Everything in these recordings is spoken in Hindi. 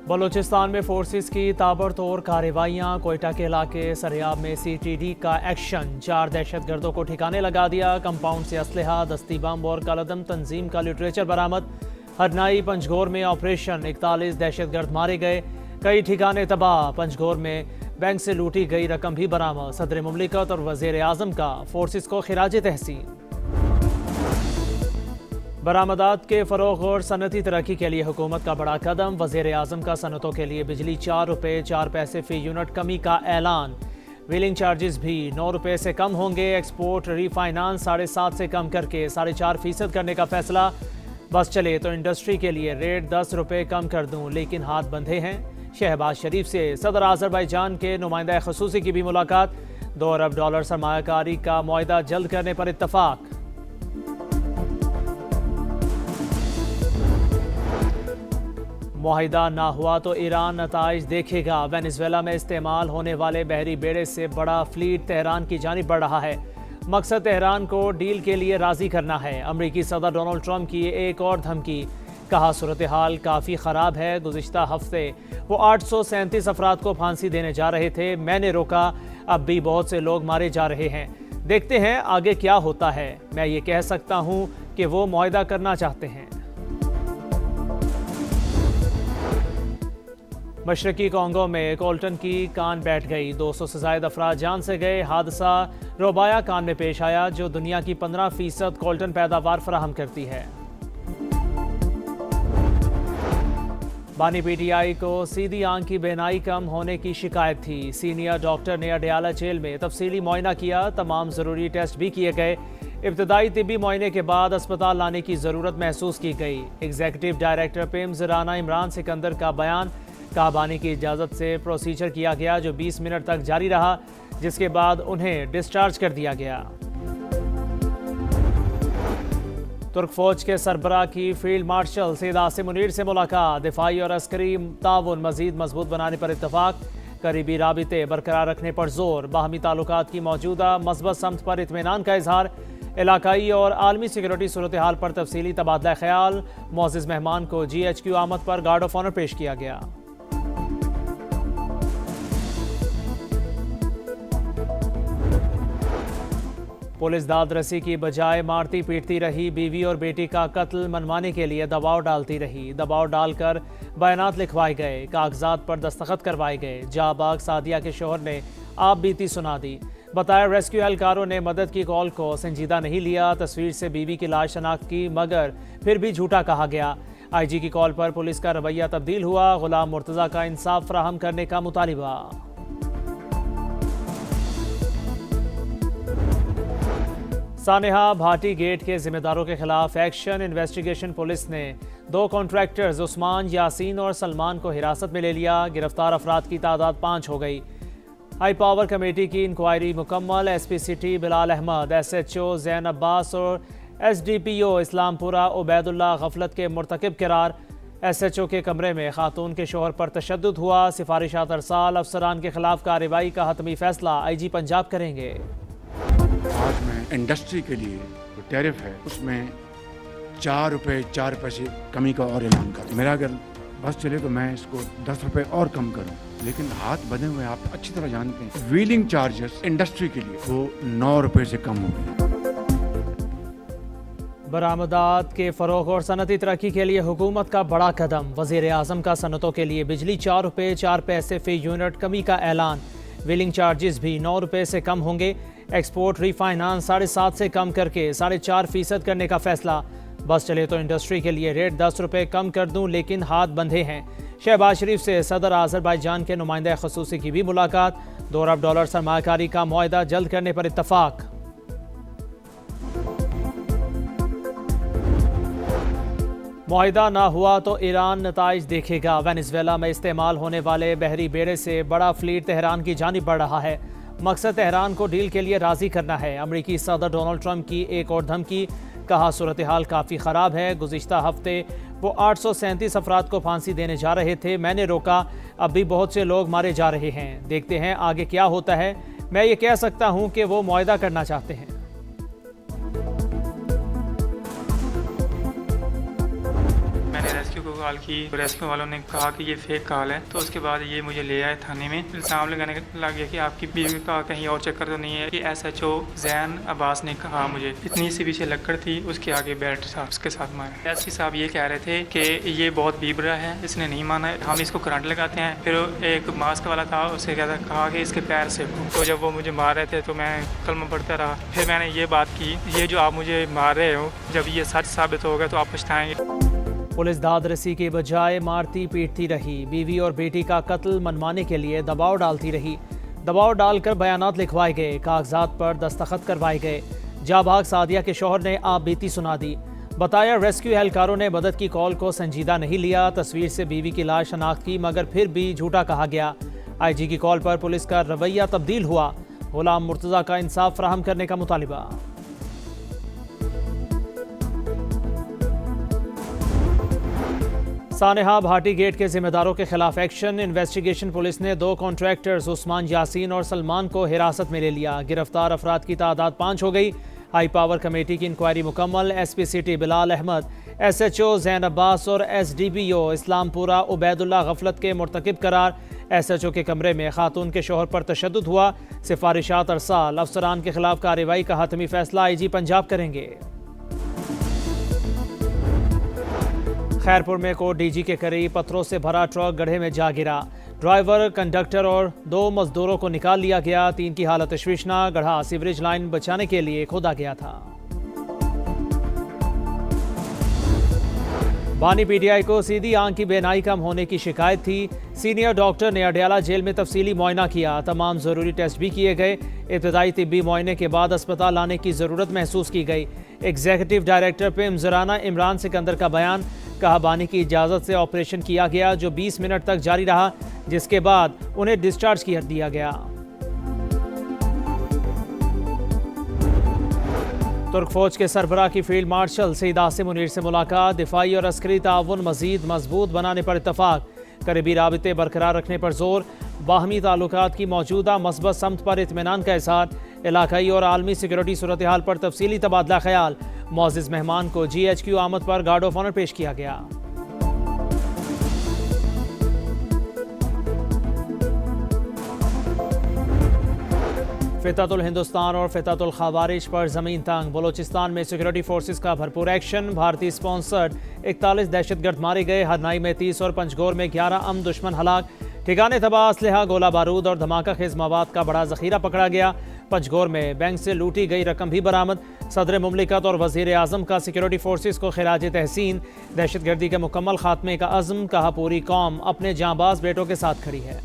बलूचिस्तान में फोर्सेस की ताबड़तोड़ कार्रवाइयां। कोयटा के इलाके सरियाब में CTD का एक्शन। 4 दहशतगर्दों को ठिकाने लगा दिया। कंपाउंड से असलहा, दस्ती बम और कालादम तंजीम का लिटरेचर बरामद। हरनाई पंजगोर में ऑपरेशन। 41 दहशतगर्द मारे गए, कई ठिकाने तबाह। पंजगोर में बैंक से लूटी गई रकम भी बरामद। सदर मुमलिकत और वज़ीर आज़म का फोर्सेस को खिराज तहसीन। बरामदात के फ़रोग़ और सनती तरक्की के लिए हुकूमत का बड़ा कदम। वज़ीर आज़म का सनतों के लिए बिजली 4 रुपये 4 पैसे फ़ी यूनिट कमी का ऐलान। व्हीलिंग चार्जेस भी 9 रुपये से कम होंगे। एक्सपोर्ट रीफाइनांस 7.5 से कम करके 4.5% करने का फैसला। बस चले तो इंडस्ट्री के लिए रेट 10 रुपये कम कर दूं, लेकिन हाथ बंधे हैं। शहबाज शरीफ से सदर आज़रबाईजान के नुमाइंदा ख़ुसूसी की भी मुलाकात। $2 अरब सरमायाकारी का मुआहदा जल्द करने पर इत्तफाक। मुआहिदा ना हुआ तो ईरान नताइज देखेगा। वेनेजुएला में इस्तेमाल होने वाले बहरी बेड़े से बड़ा फ्लीट तेहरान की जानिब बढ़ रहा है। मकसद तेहरान को डील के लिए राजी करना है। अमरीकी सदर डोनाल्ड ट्रंप की एक और धमकी। कहा सूरत हाल काफ़ी ख़राब है। गुज़िश्ता हफ्ते वो 837 अफराद को फांसी देने जा रहे थे, मैंने रोका। अब भी बहुत से लोग मारे जा रहे हैं। देखते हैं आगे क्या होता है। मैं ये कह सकता हूँ कि वो मुआहिदा करना चाहते हैं। मशरकी कॉन्गो में कोल्टन की कान बैठ गई। 200 से ज़ायद अफराद जान से गए। हादसा रोबाया कान में पेश आया, जो दुनिया की 15% कोल्टन पैदावार फराहम करती है। बानी PTI को सीधी आंख की बेनाई कम होने की शिकायत थी। सीनियर डॉक्टर ने अडयाला जेल में तफसीली मुआयना किया। तमाम ज़रूरी टेस्ट भी किए गए। इब्तदाई तिब्बी मुआयने के बाद अस्पताल लाने की ज़रूरत महसूस की गई। Executive director PIMS Rana Imran Sikandar का बयान। काबानी की इजाज़त से प्रोसीजर किया गया, जो 20 मिनट तक जारी रहा, जिसके बाद उन्हें डिस्चार्ज कर दिया गया। तुर्क फौज के सरबराह की फील्ड मार्शल सैयद आसिम मुनीर से मुलाकात। दिफाई और अस्करी ताउन मजीद मजबूत बनाने पर इत्तफाक। करीबी राबिते बरकरार रखने पर जोर। बाहमी ताल्लुकात की मौजूदा मस्बत समत पर इत्मीनान का इजहार। इलाकाई और आलमी सिक्योरिटी सूरत हाल पर तफसीली तबादला ख्याल। मोअज़्ज़िज़ मेहमान को GHQ आमद पर गार्ड ऑफ ऑनर पेश किया गया। पुलिस दादरसी की बजाय मारती पीटती रही। बीवी और बेटी का कत्ल मनवाने के लिए दबाव डालती रही। दबाव डालकर बयानात लिखवाए गए, कागजात पर दस्तखत करवाए गए। जाबाग सादिया के शोहर ने आप बीती सुना दी। बताया रेस्क्यू एहलकारों ने मदद की कॉल को संजीदा नहीं लिया। तस्वीर से बीवी की लाश शनाख्त की, मगर फिर भी झूठा कहा गया। IG की कॉल पर पुलिस का रवैया तब्दील हुआ। गुलाम मुर्तज़ा का इंसाफ फराहम करने का मुतालिबा। सानेहा भाटी गेट के जिम्मेदारों के खिलाफ एक्शन। इन्वेस्टिगेशन पुलिस ने 2 कॉन्ट्रैक्टर्स उस्मान, यासीन और सलमान को हिरासत में ले लिया। गिरफ्तार अफराद की तादाद 5 हो गई। हाई पावर कमेटी की इंक्वायरी मुकम्मल। SP city Bilal Ahmed, SHO Zain Abbas और SDPO इस्लामपुरा उबैदुल्ला गफलत के मुर्तकिब करार। SHO के कमरे में खातून के शोहर पर तशद्दुद हुआ। सिफारिशात अरसाल। अफसरान के खिलाफ कार्रवाई का हतमी फैसला IG पंजाब करेंगे। आज मैं इंडस्ट्री के लिए जो टैरिफ है उसमें 4 रुपये 4 पैसे कमी का और ऐलान कर। मेरा अगर बस चले तो मैं इसको 10 रुपये और कम करूं, लेकिन हाथ बंधे हुए आप अच्छी तरह जानते हैं। व्हीलिंग चार्जेस इंडस्ट्री के लिए वो 9 रुपये से कम हो गए। बरामदात के फ़रोग़ और सनती तरक्की के लिए हुकूमत का बड़ा कदम। वज़ीर आज़म का सनतों के लिए बिजली 4 रुपये 4 पैसे फ़ी यूनिट कमी का ऐलान। व्हीलिंग चार्जेस भी 9 रुपये से कम होंगे। एक्सपोर्ट रीफाइनांस 7.5 से कम करके 4.5% करने का फैसला। बस चले तो इंडस्ट्री के लिए रेट 10 रुपये कम कर दूं, लेकिन हाथ बंधे हैं। शहबाज शरीफ से सदर आज़रबाईजान के नुमाइंदा ख़ुसूसी की भी मुलाकात। $2 अरब सरमायाकारी का मुआहदा जल्द करने पर इत्तफाक। मुआहिदा ना हुआ तो ईरान नताइज देखेगा। वेनेजुएला में इस्तेमाल होने वाले बहरी बेड़े से बड़ा फ्लीट तेहरान की जानिब बढ़ रहा है। मकसद तेहरान को डील के लिए राजी करना है। अमरीकी सदर डोनाल्ड ट्रंप की एक और धमकी। कहा सूरत हाल काफ़ी ख़राब है। गुज़िश्ता हफ्ते वो 837 अफराद को फांसी देने जा रहे थे, मैंने रोका। अब भी बहुत से लोग मारे जा रहे हैं। देखते हैं आगे क्या होता है। मैं ये कह सकता हूँ कि वो मुआहिदा करना चाहते हैं। मैंने रेस्क्यू को कॉल की, रेस्क्यू वालों ने कहा कि ये फेक कॉल है। तो उसके बाद ये मुझे ले आए थाने में, इल्जाम लगाने लग गया कि आपकी बीवी का कहीं और चक्कर तो नहीं है। कि SHO जैन अब्बास ने कहा मुझे इतनी सी पीछे लकड़ थी, उसके आगे बैट था, उसके साथ मारा। SP साहब ये कह रहे थे कि ये बहुत बीबरा है, इसने नहीं माना, हम इसको करंट लगाते हैं। फिर एक मास्क वाला था, उसे कहा कि इसके पैर से। तो जब वो मुझे मार रहे थे तो मैं कलमा पढ़ता रहा। फिर मैंने ये बात की, ये जो आप मुझे मार रहे हो, जब ये सच साबित होगा तो आप पछताएंगे। पुलिस दादरसी के बजाय मारती पीटती रही। बीवी और बेटी का कत्ल मनवाने के लिए दबाव डालती रही। दबाव डालकर बयानात लिखवाए गए, कागजात पर दस्तखत करवाए गए। जाबाग सादिया के शौहर ने आप बीती सुना दी। बताया रेस्क्यू एहलकारों ने मदद की कॉल को संजीदा नहीं लिया। तस्वीर से बीवी की लाश शनाख्त की, मगर फिर भी झूठा कहा गया। IG की कॉल पर पुलिस का रवैया तब्दील हुआ। गुलाम मुर्तज़ा का इंसाफ फराहम करने का मुतालिबा। सानेहा भाटी गेट के जिम्मेदारों के खिलाफ एक्शन। इन्वेस्टिगेशन पुलिस ने 2 कॉन्ट्रैक्टर्स उस्मान यासीन और सलमान को हिरासत में ले लिया। गिरफ्तार अफराद की तादाद 5 हो गई। हाई पावर कमेटी की इंक्वायरी मुकम्मल। SP city Bilal Ahmed, SHO Zain Abbas और SDPO इस्लामपुरा उबैदुल्ला गफलत के मुर्तकिब करार। SHO के कमरे में खातून के शोहर पर तशद्दुद हुआ। सिफारिशात अरसाल। अफसरान के खिलाफ कार्रवाई का हतमी फैसला IG पंजाब करेंगे। खैरपुर में कोट DG के करीब पत्थरों से भरा ट्रक गड्ढे में जा गिरा। ड्राइवर, कंडक्टर और 2 मजदूरों को निकाल लिया गया। 3 की हालत तशवीशनाक। गड्ढा सीवरेज लाइन बचाने के लिए खोदा गया था। बानी PTI को सीधी आंख की बेनाई कम होने की शिकायत थी। सीनियर डॉक्टर ने अडयाला जेल में तफसीली मुआयना किया। तमाम ज़रूरी टेस्ट भी किए गए। इब्तदाई तिब्बी मुआयने के बाद अस्पताल लाने की ज़रूरत महसूस की गई। एग्जीक्यूटिव डायरेक्टर पिम ज़राना इमरान सिकंदर का बयान। कहा बानी की इजाज़त से ऑपरेशन किया गया, जो 20 मिनट तक जारी रहा, जिसके बाद उन्हें डिस्चार्ज कर दिया गया। तुर्क फौज के सरबराह की फील्ड मार्शल सईद आसिम मुनीर से मुलाकात। दिफाई और अस्करी ताउन मजीद मजबूत बनाने पर इत्तफाक। करीबी राबिते बरकरार रखने पर जोर। बाहमी ताल्लुकात की मौजूदा मस्बत समत पर इत्मीनान का इज़हार। इलाकाई और आलमी सिक्योरिटी सूरत हाल पर तफसीली तबादला ख्याल। मुअज़्ज़िज़ मेहमान को GHQ आमद पर गार्ड ऑफ ऑनर पेश किया गया। फिततुल हिंदुस्तान और फिततुल खवारिज पर ज़मीन तंग। बलोचिस्तान में सिक्योरिटी फोर्सेस का भरपूर एक्शन। भारतीय स्पॉन्सर्ड 41 दहशतगर्द मारे गए। हरनाई में 30 और पंचगोर में 11 अम दुश्मन हलाक। ठिकाने तबाह असलहा, गोला बारूद और धमाका खेज मवाद का बड़ा जखीरा पकड़ा गया। पंचगोर में बैंक से लूटी गई रकम भी बरामद। सदर मुमलिकत और वज़ीर आज़म का सिक्योरिटी फोर्सेस को खिराज तहसीन। दहशतगर्दी के मुकम्मल खात्मे का अज़्म। कहा पूरी कौम अपने जांबाज बेटों के साथ खड़ी है।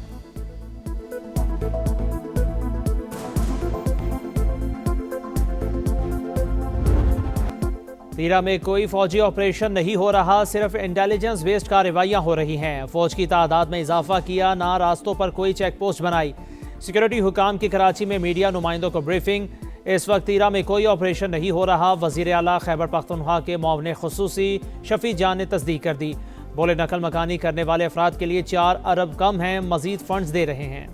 तीरा में कोई फौजी ऑपरेशन नहीं हो रहा, सिर्फ इंटेलिजेंस बेस्ड कार्रवाइयां हो रही हैं। फौज की तादाद में इजाफा किया, ना रास्तों पर कोई चेक पोस्ट बनाई। सिक्योरिटी हुकाम की कराची में मीडिया नुमाइंदों को ब्रीफिंग। इस वक्त तीरा में कोई ऑपरेशन नहीं हो रहा। वज़ीर आला खैबर पख्तूनख्वा के मुआविन खुसूसी शफी जान ने तस्दीक कर दी। बोले नकल मकानी करने वाले अफराद के लिए 4 अरब कम हैं, मजीद फंड्स दे रहे हैं।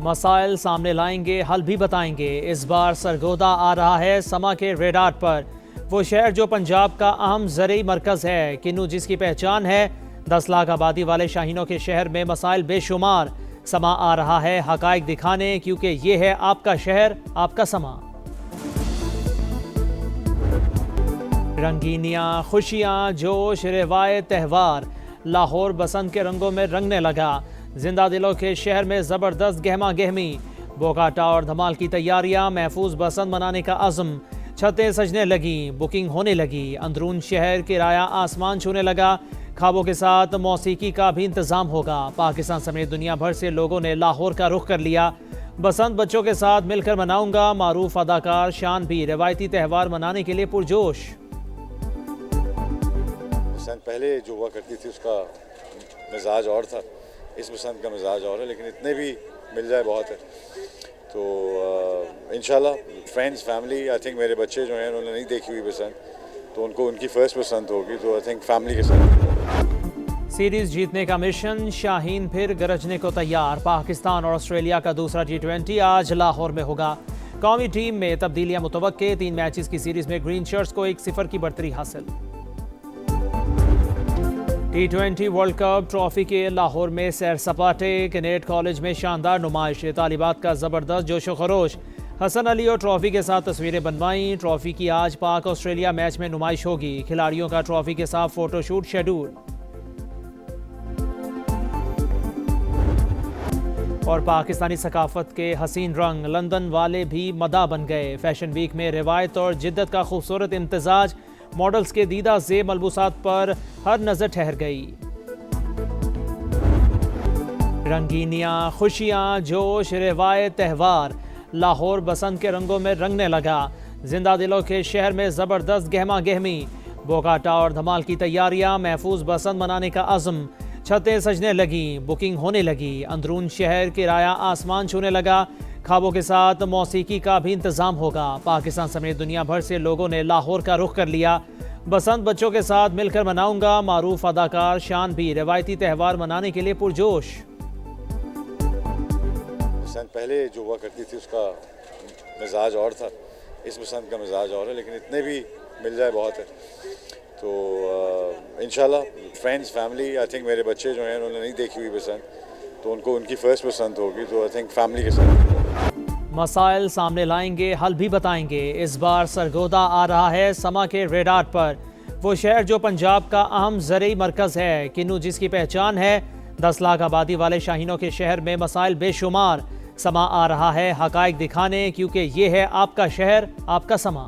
मसाइल सामने लाएंगे, हल भी बताएंगे। इस बार सरगोदा आ रहा है समा के रेडार पर। वो शहर जो पंजाब का अहम ज़रई मरकज़ है, किन्नू जिसकी पहचान है। 10 लाख आबादी वाले शाहीनों के शहर में मसाइल बेशुमार। समा आ रहा है हकाइक दिखाने, क्योंकि ये है आपका शहर, आपका समा। रंगीनियाँ, खुशियाँ, जोश, रिवायत, त्यौहार। लाहौर बसंत के रंगों में रंगने लगा। जिंदा दिलों के शहर में ज़बरदस्त गहमा गहमी। बोगाटा और धमाल की तैयारियां। महफूज बसंत मनाने का अज़्म। छतें सजने लगी, बुकिंग होने लगी। अंदरून शहर किराया आसमान छूने लगा। ख्वाबों के साथ मौसीकी का भी इंतज़ाम होगा। पाकिस्तान समेत दुनिया भर से लोगों ने लाहौर का रुख कर लिया। बसंत बच्चों के साथ मिलकर मनाऊंगा। मारूफ अदाकार शान भी रवायती त्यौहार मनाने के लिए पुरजोश। बसंत पहले जो हुआ करती थी उसका मिजाज और था, इस बसंत का मिजाज और है, लेकिन इतने भी मिल जाए बहुत है। तो इंशाल्लाह फ्रेंड्स, फैमिली, आई थिंक मेरे बच्चे जो हैं उन्होंने नहीं देखी हुई बसंत, तो उनको उनकी फर्स्ट बसंत होगी, तो आई थिंक फैमिली के साथ। सीरीज जीतने का मिशन। शाहीन फिर गरजने को तैयार। पाकिस्तान और ऑस्ट्रेलिया का दूसरा T20 आज लाहौर में होगा। कौमी टीम में तब्दीलियां मुतवक्के, 3 मैचेस की सीरीज में ग्रीन शर्ट्स को 1-0 की बढ़तरी हासिल। T20 वर्ल्ड कप ट्रॉफी के लाहौर में सैर सपाटे, कैडेट कॉलेज में शानदार नुमाइश, तालिबात का जबरदस्त जोशो खरोश। हसन अली और ट्रॉफी के साथ तस्वीरें बनवाई। ट्रॉफी की आज पाक ऑस्ट्रेलिया मैच में नुमाइश होगी। खिलाड़ियों का ट्रॉफी के साथ फोटोशूट शेड्यूल। और पाकिस्तानी सकाफत के हसीन रंग, लंदन वाले भी मदा बन गए। फैशन वीक में रिवायत और जिद्दत का खूबसूरत इम्तिजाज, मॉडल्स के दीदा ज़ेब मलबूसात पर हर नज़र ठहर गई। रंगीनियाँ, खुशियाँ, जोश, रिवायत, त्यौहार, लाहौर बसंत के रंगों में रंगने लगा। जिंदा दिलों के शहर में ज़बरदस्त गहमा गहमी, बोगाटा और धमाल की तैयारियां, महफूज बसंत मनाने का अज़्म। छतें सजने लगी, बुकिंग होने लगी, अंदरून शहर किराया आसमान छूने लगा। ख्वाबों के साथ मौसीकी का भी इंतज़ाम होगा। पाकिस्तान समेत दुनिया भर से लोगों ने लाहौर का रुख कर लिया। बसंत बच्चों के साथ मिलकर मनाऊंगा, मारूफ अदाकार शान भी रिवायती त्यौहार मनाने के लिए पुरजोश। बसंत पहले जो हुआ करती थी उसका मिजाज और था, इस बसंत का मिजाज और है, लेकिन इतने भी मिल जाए बहुत है। तो इंशाल्लाह फ्रेंड्स फैमिली, आई थिंक मेरे बच्चे जो हैं उन्होंने नहीं देखी हुई बसंत, तो उनको उनकी फर्स्ट बसंत होगी, तो आई थिंक फैमिली के साथ मसाइल सामने लाएंगे, हल भी बताएंगे। इस बार सरगोदा आ रहा है समा के रेडार पर। वो शहर जो पंजाब का अहम ज़रई मरकज़ है, किन्नू जिसकी पहचान है। 10 लाख आबादी वाले शाहीनों के शहर में मसाइल बेशुमार। समा आ रहा है हकाइक दिखाने, क्योंकि ये है आपका शहर, आपका समा।